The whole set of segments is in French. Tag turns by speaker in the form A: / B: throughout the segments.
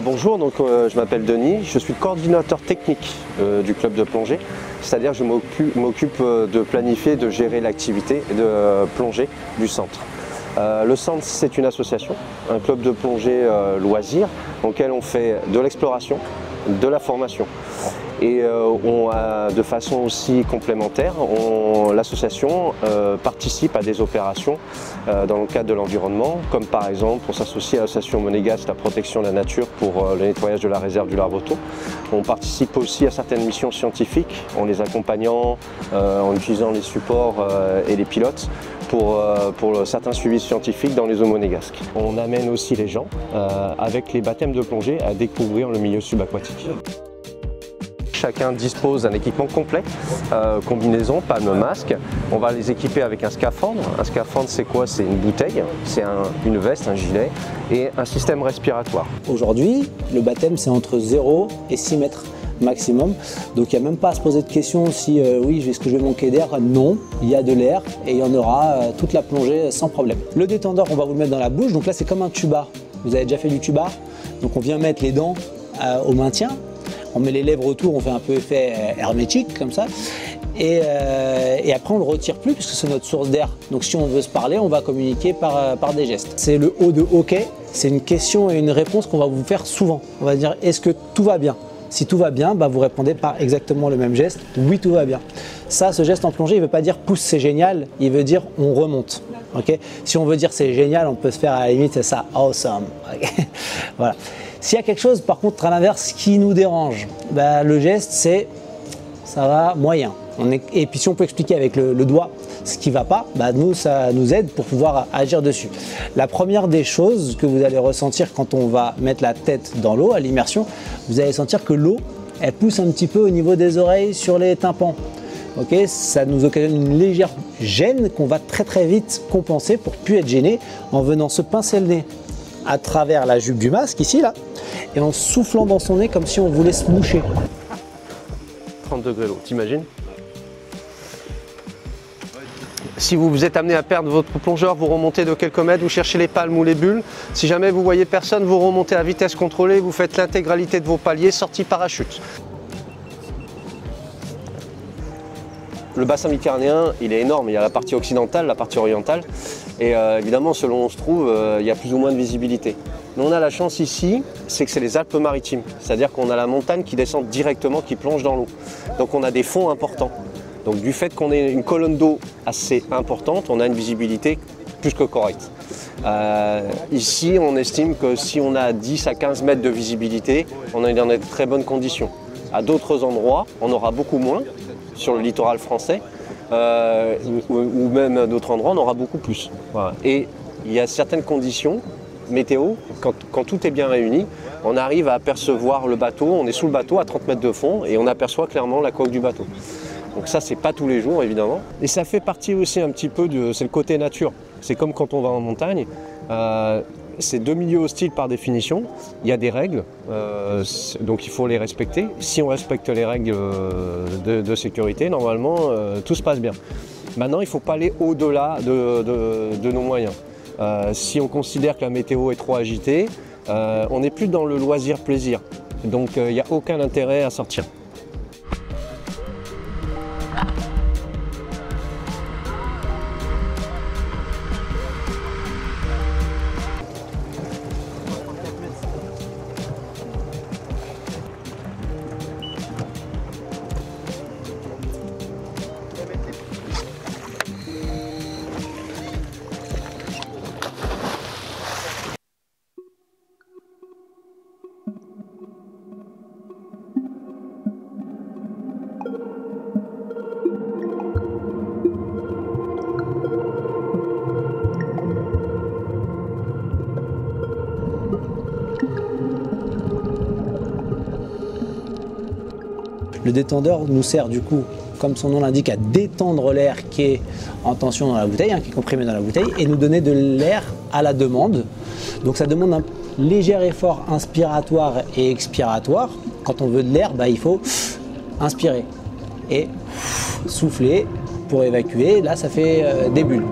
A: Bonjour, je m'appelle Denis, je suis coordinateur technique du club de plongée, c'est-à-dire je m'occupe de planifier, de gérer l'activité de plongée du centre. Le centre, c'est une association, un club de plongée loisir, auquel on fait de l'exploration, de la formation. Et de façon aussi complémentaire, l'association participe à des opérations dans le cadre de l'environnement, comme par exemple on s'associe à l'association monégasque la protection de la nature pour le nettoyage de la réserve du Larboto. On participe aussi à certaines missions scientifiques en les accompagnant, en utilisant les supports et les pilotes pour certains suivis scientifiques dans les eaux monégasques. On amène aussi les gens avec les baptêmes de plongée à découvrir le milieu subaquatique. Chacun dispose d'un équipement complet, combinaison, palme, masque. On va les équiper avec un scaphandre. Un scaphandre, c'est quoi? C'est une bouteille, c'est une veste, un gilet et un système respiratoire.
B: Aujourd'hui, le baptême, c'est entre 0 et 6 mètres maximum. Donc il n'y a même pas à se poser de question si oui, est-ce que je vais manquer d'air? Non, il y a de l'air et il y en aura toute la plongée sans problème. Le détendeur, on va vous le mettre dans la bouche. Donc là, c'est comme un tuba. Vous avez déjà fait du tuba? Donc on vient mettre les dents au maintien. On met les lèvres autour, on fait un peu effet hermétique comme ça. Et après on ne le retire plus puisque c'est notre source d'air. Donc si on veut se parler, on va communiquer par des gestes. C'est le O de hockey, c'est une question et une réponse qu'on va vous faire souvent. On va dire est-ce que tout va bien? Si tout va bien, vous répondez par exactement le même geste, oui tout va bien. Ça, ce geste en plongée, il ne veut pas dire pousse c'est génial, il veut dire on remonte. Okay, si on veut dire c'est génial, on peut se faire à la limite, c'est ça, awesome. Okay, voilà. S'il y a quelque chose par contre à l'inverse qui nous dérange, le geste c'est ça va moyen. Et puis si on peut expliquer avec le doigt ce qui ne va pas, nous ça nous aide pour pouvoir agir dessus. La première des choses que vous allez ressentir quand on va mettre la tête dans l'eau à l'immersion, vous allez sentir que l'eau elle pousse un petit peu au niveau des oreilles sur les tympans. Okay, ça nous occasionne une légère gêne qu'on va très vite compenser pour ne plus être gêné en venant se pincer le nez à travers la jupe du masque ici là et en soufflant dans son nez comme si on voulait se moucher.
A: 30 degrés l'eau, t'imagines? Si vous êtes amené à perdre votre plongeur, vous remontez de quelques mètres, vous cherchez les palmes ou les bulles. Si jamais vous voyez personne, vous remontez à vitesse contrôlée, vous faites l'intégralité de vos paliers, sortie parachute. Le bassin méditerranéen, il est énorme, il y a la partie occidentale, la partie orientale et évidemment selon où on se trouve, il y a plus ou moins de visibilité. Nous on a la chance ici, c'est que c'est les Alpes-Maritimes, c'est-à-dire qu'on a la montagne qui descend directement, qui plonge dans l'eau. Donc on a des fonds importants. Donc du fait qu'on ait une colonne d'eau assez importante, on a une visibilité plus que correcte. Ici on estime que si on a 10 à 15 mètres de visibilité, on est dans de très bonnes conditions. À d'autres endroits, on aura beaucoup moins. Sur le littoral français ou même à d'autres endroits, on aura beaucoup plus. Voilà. Et il y a certaines conditions météo, quand tout est bien réuni, on arrive à apercevoir le bateau, on est sous le bateau à 30 mètres de fond et on aperçoit clairement la coque du bateau. Donc ça, c'est pas tous les jours évidemment. Et ça fait partie aussi un petit peu c'est le côté nature. C'est comme quand on va en montagne. C'est deux milieux hostiles par définition, il y a des règles, donc il faut les respecter. Si on respecte les règles de sécurité, normalement tout se passe bien. Maintenant il ne faut pas aller au-delà de nos moyens. Si on considère que la météo est trop agitée, on n'est plus dans le loisir-plaisir, donc il n'y a aucun intérêt à sortir.
B: Le détendeur nous sert du coup, comme son nom l'indique, à détendre l'air qui est en tension dans la bouteille, qui est comprimé dans la bouteille, et nous donner de l'air à la demande. Donc ça demande un léger effort inspiratoire et expiratoire. Quand on veut de l'air, il faut inspirer et souffler pour évacuer. Là, ça fait des bulles.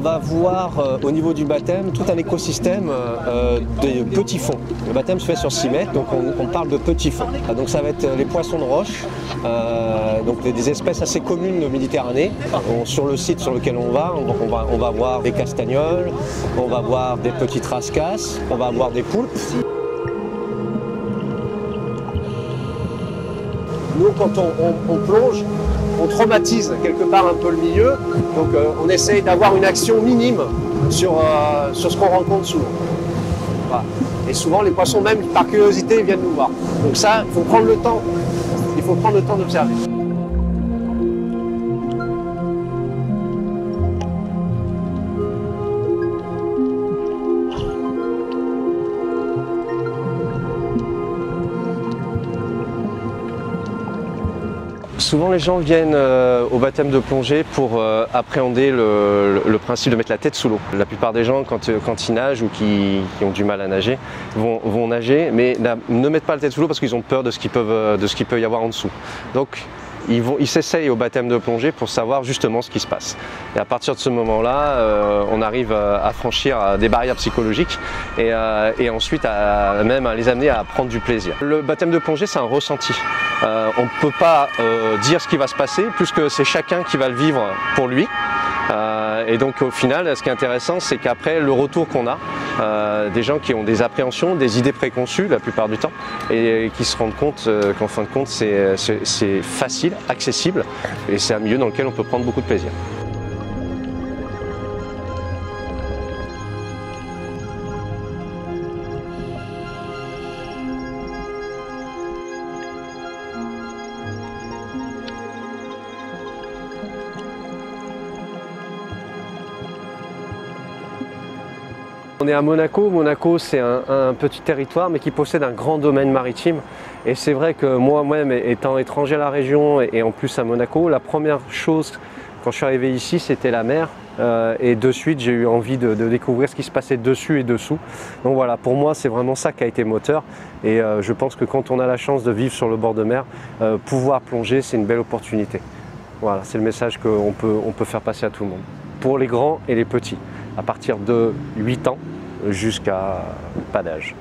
A: va voir au niveau du baptême tout un écosystème de petits fonds. Le baptême se fait sur 6 mètres, donc on parle de petits fonds. Donc ça va être les poissons de roche, donc des espèces assez communes de Méditerranée. Sur le site sur lequel on va voir des castagnols, on va voir des petites rascasses, on va voir des poulpes. Nous, quand on plonge, on traumatise quelque part un peu le milieu, donc on essaye d'avoir une action minime sur ce qu'on rencontre sous l'eau. Voilà. Et souvent, les poissons, même par curiosité, viennent nous voir. Donc ça, il faut prendre le temps d'observer. Souvent les gens viennent au baptême de plongée pour appréhender le principe de mettre la tête sous l'eau. La plupart des gens quand ils nagent ou qui ont du mal à nager vont nager, mais ne mettent pas la tête sous l'eau parce qu'ils ont peur de ce qu'il peut y avoir en dessous. Donc ils s'essayent au baptême de plongée pour savoir justement ce qui se passe. Et à partir de ce moment-là, on arrive à franchir des barrières psychologiques et ensuite même à les amener à prendre du plaisir. Le baptême de plongée, c'est un ressenti. On ne peut pas dire ce qui va se passer puisque c'est chacun qui va le vivre pour lui. Et donc au final, ce qui est intéressant, c'est qu'après le retour qu'on a, des gens qui ont des appréhensions, des idées préconçues la plupart du temps, et qui se rendent compte qu'en fin de compte c'est facile, accessible, et c'est un milieu dans lequel on peut prendre beaucoup de plaisir. On est à Monaco. Monaco, c'est un petit territoire mais qui possède un grand domaine maritime. Et c'est vrai que moi-même, étant étranger à la région et en plus à Monaco, la première chose quand je suis arrivé ici, c'était la mer. Et de suite, j'ai eu envie de découvrir ce qui se passait dessus et dessous. Donc voilà, pour moi, c'est vraiment ça qui a été moteur. Et je pense que quand on a la chance de vivre sur le bord de mer, pouvoir plonger, c'est une belle opportunité. Voilà, c'est le message qu'on peut faire passer à tout le monde. Pour les grands et les petits, à partir de 8 ans jusqu'à pas d'âge.